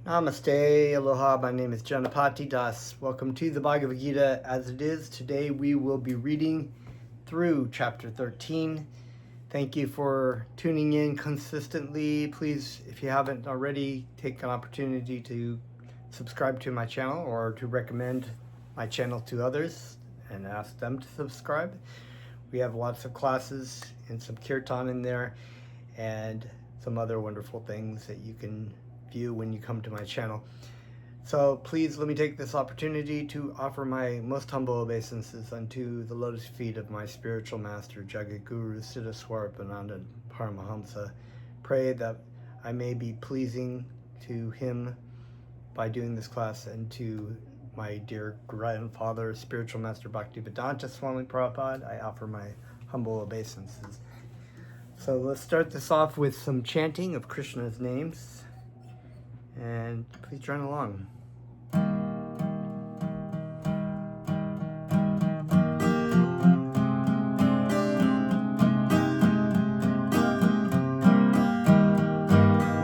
Namaste, aloha, my name is Janapati Das. Welcome to the Bhagavad Gita as it is. Today we will be reading through chapter 13. Thank you for tuning in consistently. Please, if you haven't already, take an opportunity to subscribe to my channel or to recommend my channel to others and ask them to subscribe. We have lots of classes and some kirtan in there and some other wonderful things that you can view when you come to my channel. So please let me take this opportunity to offer my most humble obeisances unto the lotus feet of my spiritual master, Jagat Guru Siddha Swarupananda Paramahamsa. Pray that I may be pleasing to him by doing this class, and to my dear grandfather, spiritual master Bhaktivedanta Swami Prabhupada, I offer my humble obeisances. So let's start this off with some chanting of Krishna's names. And please join along.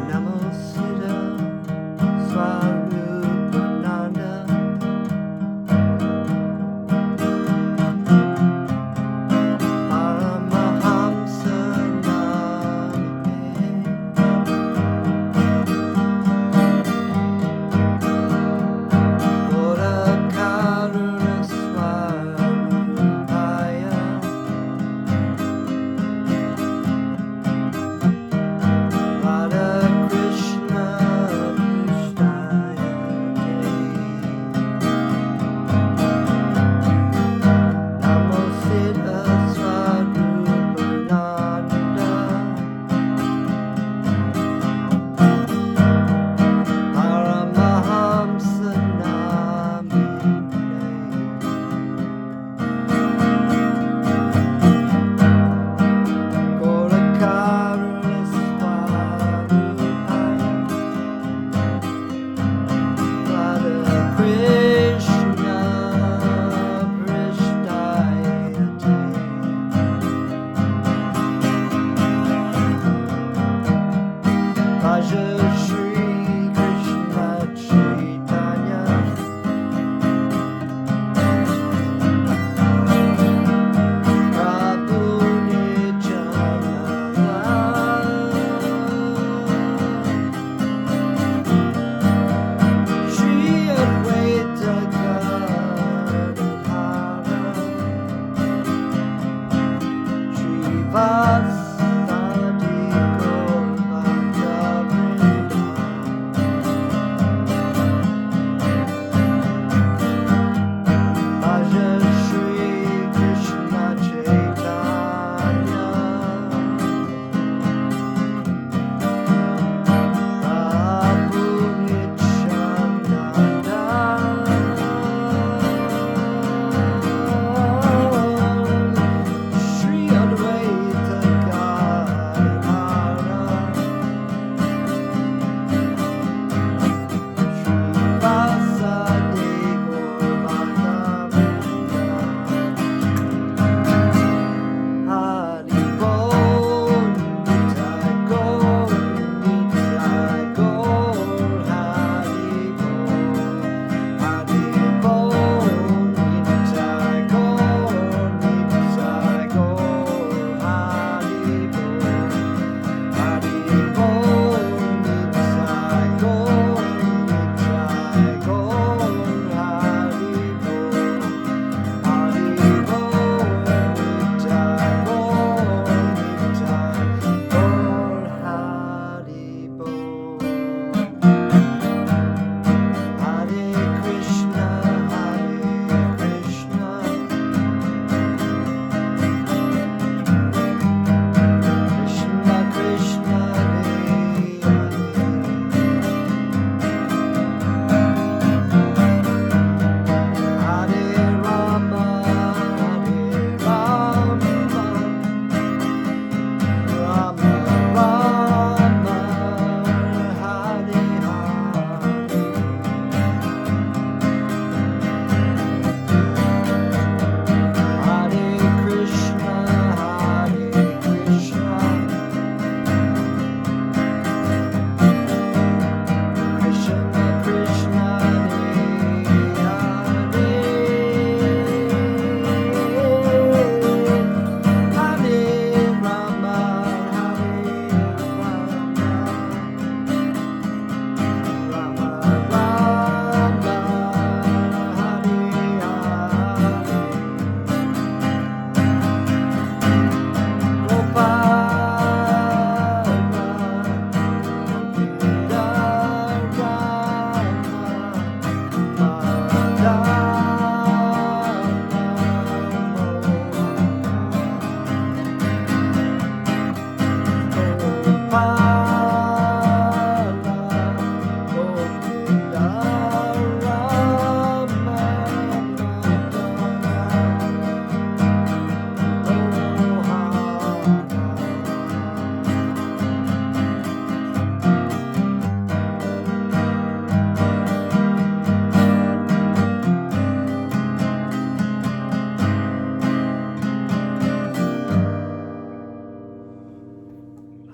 Namo Siddha Swarupananda Paramahamsa Namaste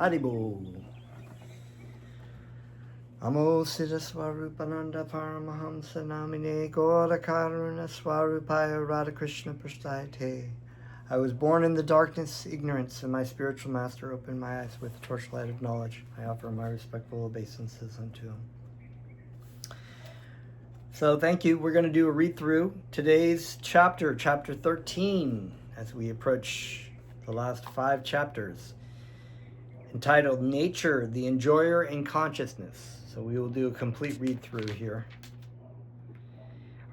Haribol. Amo Siddha Swarupananda Paramahamsa Namine Gaura Karuna Swarupaya Radhakrishna Prasthayate. I was born in the darkness, ignorance, and my spiritual master opened my eyes with the torchlight of knowledge. I offer my respectful obeisances unto him. So thank you. We're going to do a read through today's chapter 13, as we approach the last 5 chapters, entitled Nature, the Enjoyer in Consciousness. So we will do a complete read through here.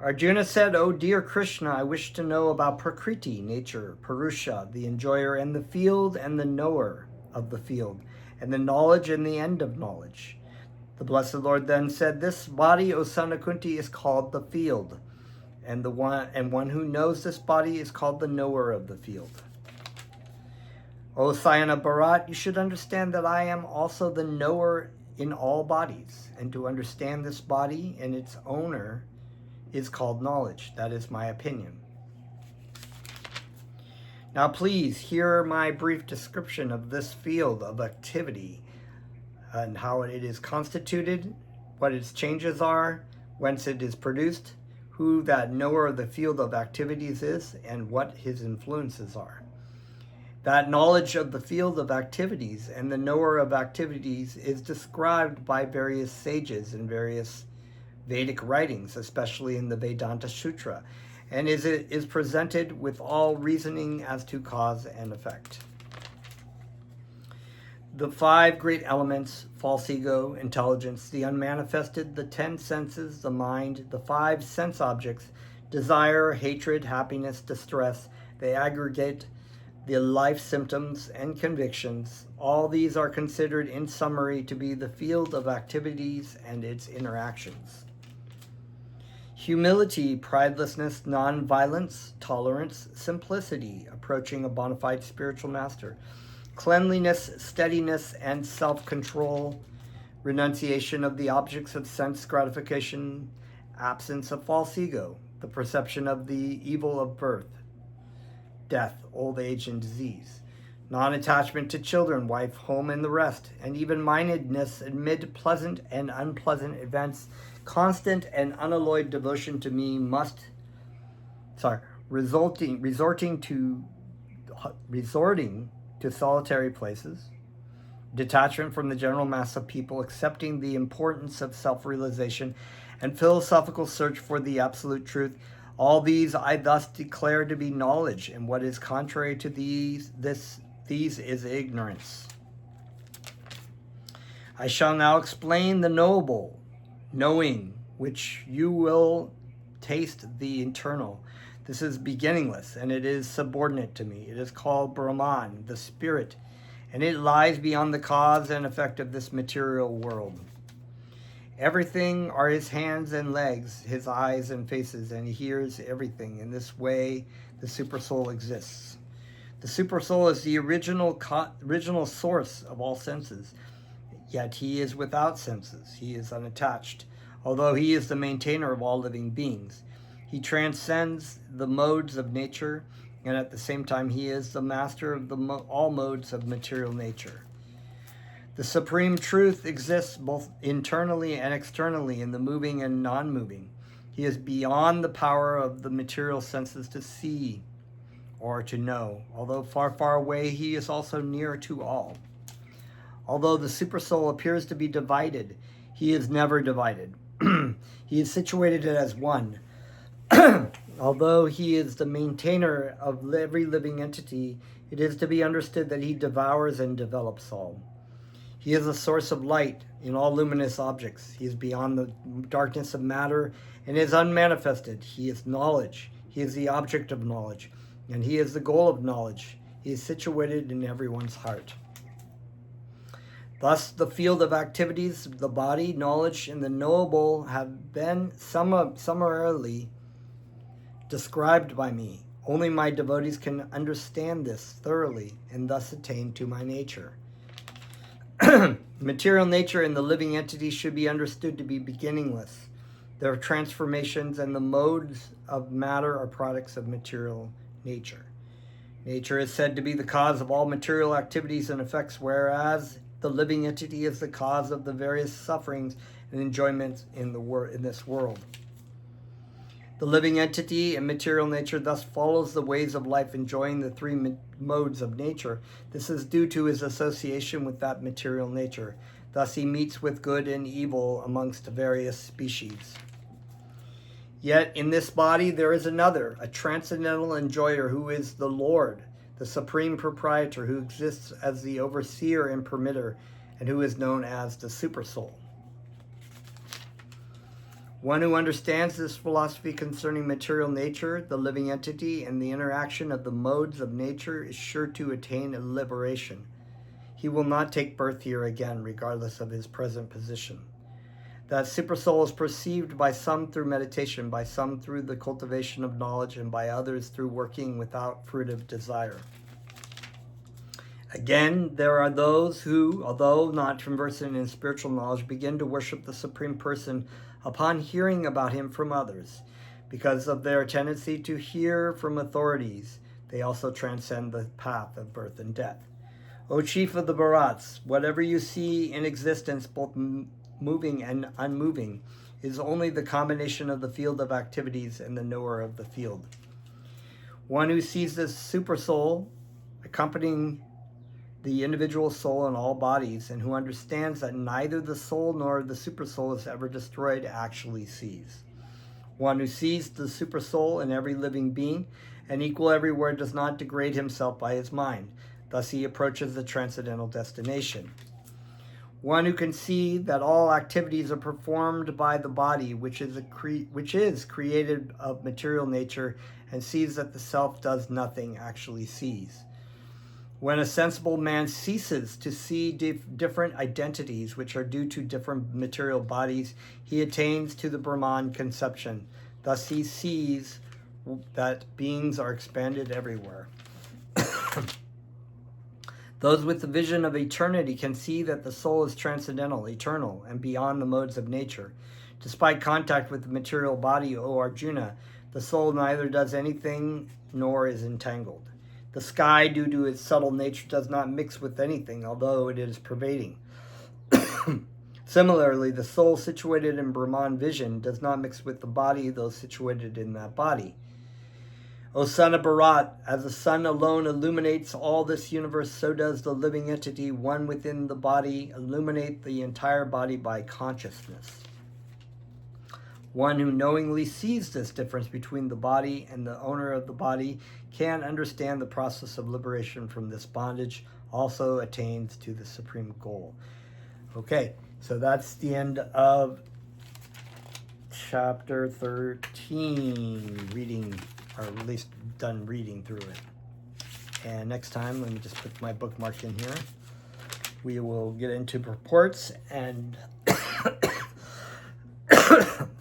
Arjuna said, "O dear Krishna, I wish to know about Prakriti, nature, Purusha, the enjoyer, and the field, and the knower of the field, and the knowledge and the end of knowledge." The Blessed Lord then said, "This body, O son of Kunti, is called the field, and one who knows this body is called the knower of the field. O Sayana Bharat, you should understand that I am also the knower in all bodies, and to understand this body and its owner is called knowledge. That is my opinion. Now please hear my brief description of this field of activity and how it is constituted, what its changes are, whence it is produced, who that knower of the field of activities is, and what his influences are. That knowledge of the field of activities and the knower of activities is described by various sages in various Vedic writings, especially in the Vedanta Sutra, and is presented with all reasoning as to cause and effect. The 5 great elements, false ego, intelligence, the unmanifested, the 10 senses, the mind, the 5 sense objects, desire, hatred, happiness, distress, they aggregate the life symptoms and convictions. All these are considered in summary to be the field of activities and its interactions. Humility, pridelessness, non-violence, tolerance, simplicity, approaching a bona fide spiritual master, cleanliness, steadiness, and self-control, renunciation of the objects of sense gratification, absence of false ego, the perception of the evil of birth, death, old age, and disease, non-attachment to children, wife, home, and the rest, and even-mindedness amid pleasant and unpleasant events, constant and unalloyed devotion to me resorting to solitary places, detachment from the general mass of people, accepting the importance of self-realization, and philosophical search for the absolute truth. All these I thus declare to be knowledge, and what is contrary to these is ignorance. I shall now explain the knowable, knowing, which you will taste the internal. This is beginningless, and it is subordinate to me. It is called Brahman, the spirit, and it lies beyond the cause and effect of this material world. Everything are his hands and legs, his eyes and faces, and he hears everything. In this way, the supersoul exists. The supersoul is the original source of all senses, yet he is without senses. He is unattached, although he is the maintainer of all living beings. He transcends the modes of nature, and at the same time he is the master of all modes of material nature. The supreme truth exists both internally and externally in the moving and non-moving. He is beyond the power of the material senses to see or to know. Although far, far away, he is also near to all. Although the supersoul appears to be divided, he is never divided. He is situated as one. Although he is the maintainer of every living entity, it is to be understood that he devours and develops all. He is a source of light in all luminous objects. He is beyond the darkness of matter and is unmanifested. He is knowledge. He is the object of knowledge, and he is the goal of knowledge. He is situated in everyone's heart. Thus, the field of activities, the body, knowledge, and the knowable have been summarily described by me. Only my devotees can understand this thoroughly and thus attain to my nature. Material nature and the living entity should be understood to be beginningless. Their transformations and the modes of matter are products of material nature. Nature is said to be the cause of all material activities and effects, whereas the living entity is the cause of the various sufferings and enjoyments in this world. The living entity and material nature thus follows the ways of life, enjoying the three modes of nature. This is due to his association with that material nature. Thus he meets with good and evil amongst various species. Yet in this body there is another, a transcendental enjoyer, who is the Lord, the supreme proprietor, who exists as the overseer and permitter, and who is known as the Supersoul. One who understands this philosophy concerning material nature, the living entity, and the interaction of the modes of nature is sure to attain liberation. He will not take birth here again, regardless of his present position. That Supersoul is perceived by some through meditation, by some through the cultivation of knowledge, and by others through working without fruitive desire. Again, there are those who, although not conversant in spiritual knowledge, begin to worship the Supreme Person upon hearing about him from others. Because of their tendency to hear from authorities, they also transcend the path of birth and death. O chief of the Bharats, whatever you see in existence, both moving and unmoving, is only the combination of the field of activities and the knower of the field. One who sees this Supersoul accompanying the individual soul in all bodies, and who understands that neither the soul nor the Supersoul is ever destroyed, actually sees. One who sees the Supersoul in every living being and equal everywhere does not degrade himself by his mind. Thus he approaches the transcendental destination. One who can see that all activities are performed by the body, which is created of material nature, and sees that the self does nothing, actually sees. When a sensible man ceases to see different identities which are due to different material bodies, he attains to the Brahman conception. Thus he sees that beings are expanded everywhere. Those with the vision of eternity can see that the soul is transcendental, eternal, and beyond the modes of nature. Despite contact with the material body, O Arjuna, the soul neither does anything nor is entangled. The sky, due to its subtle nature, does not mix with anything, although it is pervading. Similarly, the soul situated in Brahman vision does not mix with the body, though situated in that body. O son of Bharat, as the sun alone illuminates all this universe, so does the living entity, one within the body, illuminate the entire body by consciousness. One who knowingly sees this difference between the body and the owner of the body can understand the process of liberation from this bondage, also attains to the supreme goal. Okay, so that's the end of chapter 13, reading, or at least done reading through it. And next time, let me just put my bookmark in here. We will get into purports and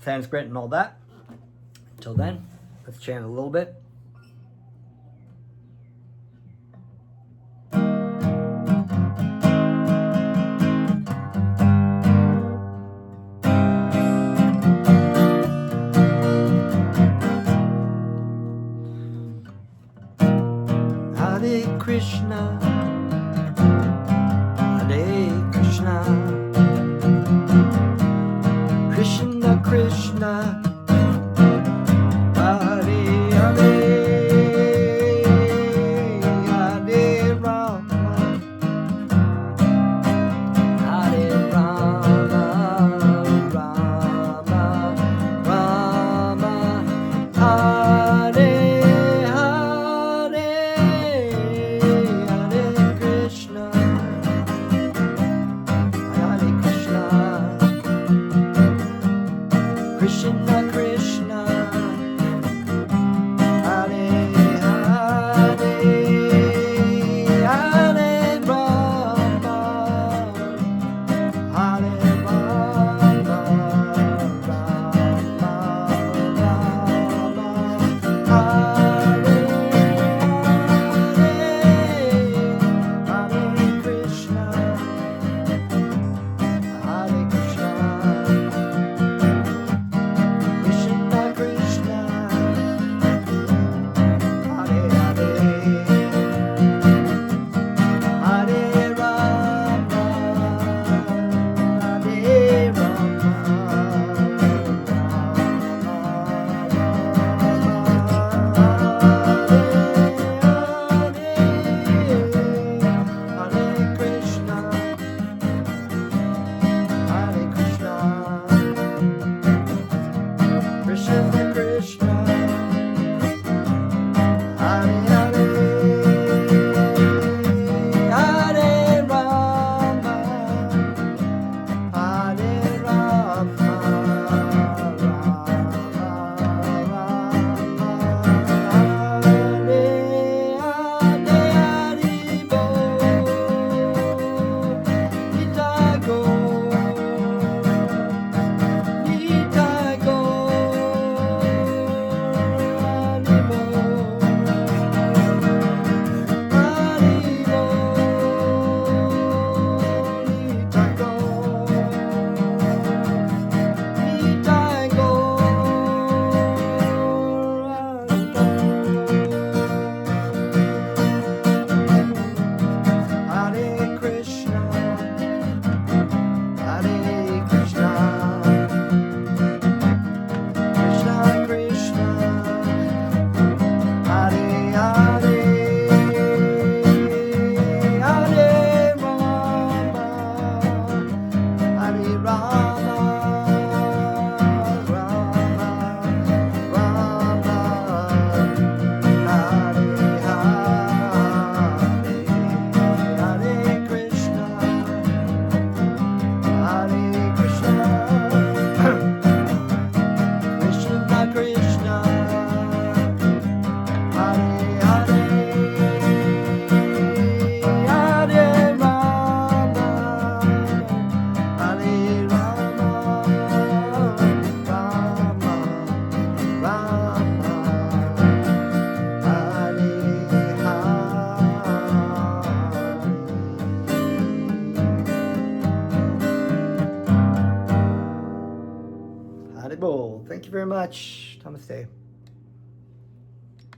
Sanskrit and all that. Until then, let's chant a little bit. Hare Krishna, Hare Krishna, Krishna Krishna, Hare Hare, Hare Rama, Hare Rama, Rama Rama, Hare Krishna very much. Namaste.